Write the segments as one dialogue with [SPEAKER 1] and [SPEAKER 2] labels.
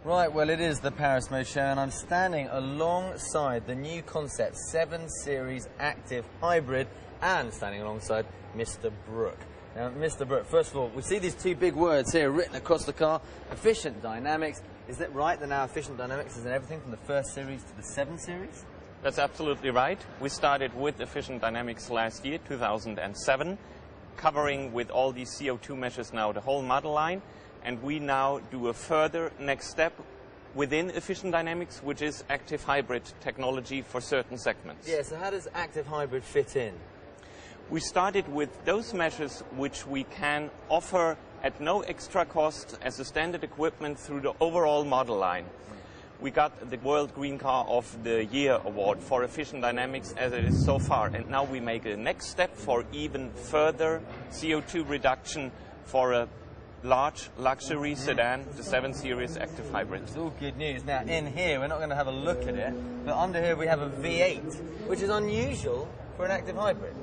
[SPEAKER 1] Right, well, it is the Paris Motor Show, and I'm standing alongside the new concept 7 Series Active Hybrid, and standing alongside Mr. Brook. Now, Mr. Brook, first of all, we see these two big words here written across the car, efficient dynamics. Is that right, that now efficient dynamics is in everything from the 1st Series to the 7 Series?
[SPEAKER 2] That's absolutely right. We started with efficient dynamics last year, 2007, covering with all these CO2 measures now the whole model line. And we now do a further next step within efficient dynamics, which is active hybrid technology for certain segments.
[SPEAKER 1] Yeah, so how does active hybrid fit in?
[SPEAKER 2] We started with those measures which we can offer at no extra cost as a standard equipment through the overall model line. We got the World Green Car of the Year award for efficient dynamics as it is so far. And now we make a next step for even further CO2 reduction for a large luxury sedan, the 7 Series Active Hybrid.
[SPEAKER 1] It's all good news. Now, in here, we're not going to have a look at it, but under here we have a V8, which is unusual for an active hybrid.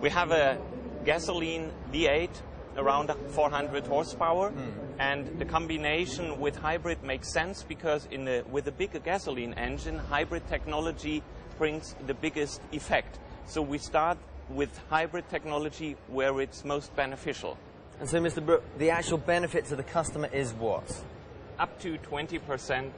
[SPEAKER 2] We have a gasoline V8, around 400 horsepower, and the combination with hybrid makes sense because with a bigger gasoline engine, hybrid technology brings the biggest effect. So we start with hybrid technology where it's most beneficial.
[SPEAKER 1] And so, Mr. Brook, the actual benefit to the customer is what?
[SPEAKER 2] Up to 20%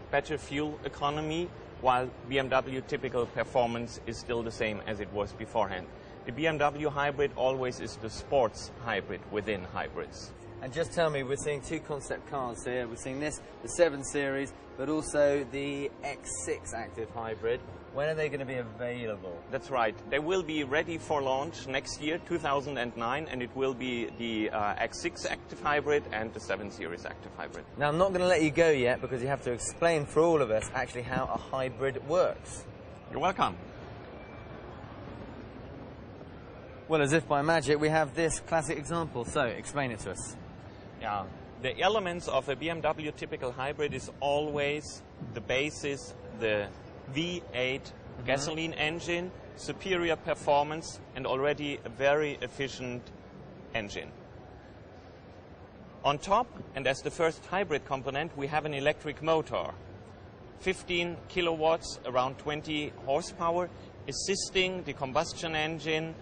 [SPEAKER 2] better fuel economy, while BMW typical performance is still the same as it was beforehand. The BMW hybrid always is the sports hybrid within hybrids.
[SPEAKER 1] And just tell me, we're seeing two concept cars here. We're seeing this, the 7 Series, but also the X6 Active Hybrid. When are they going to be available?
[SPEAKER 2] That's right. They will be ready for launch next year, 2009, and it will be the X6 Active Hybrid and the 7 Series Active Hybrid.
[SPEAKER 1] Now, I'm not going to let you go yet because you have to explain for all of us actually how a hybrid works.
[SPEAKER 2] You're welcome.
[SPEAKER 1] Well, as if by magic, we have this classic example. So, explain it to us.
[SPEAKER 2] Yeah. The elements of a BMW typical hybrid is always the basis, the V8 gasoline engine, superior performance, and already a very efficient engine. On top, and as the first hybrid component, we have an electric motor. 15 kilowatts, around 20 horsepower, assisting the combustion engine.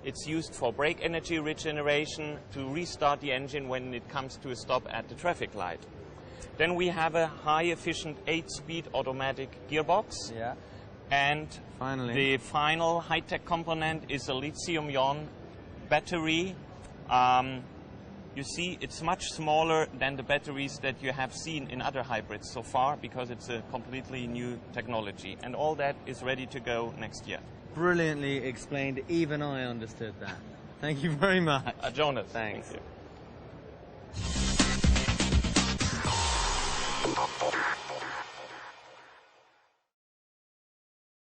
[SPEAKER 2] It's used for brake energy regeneration to restart the engine when it comes to a stop at the traffic light. Then we have a high-efficient 8-speed automatic gearbox.
[SPEAKER 1] Yeah.
[SPEAKER 2] And
[SPEAKER 1] finally,
[SPEAKER 2] the final high-tech component is a lithium-ion battery. You see, it's much smaller than the batteries that you have seen in other hybrids so far because it's a completely new technology. And all that is ready to go next year.
[SPEAKER 1] Brilliantly explained. Even I understood that. Thank you very much.
[SPEAKER 2] Jonas.
[SPEAKER 1] Thanks.
[SPEAKER 2] Thank you.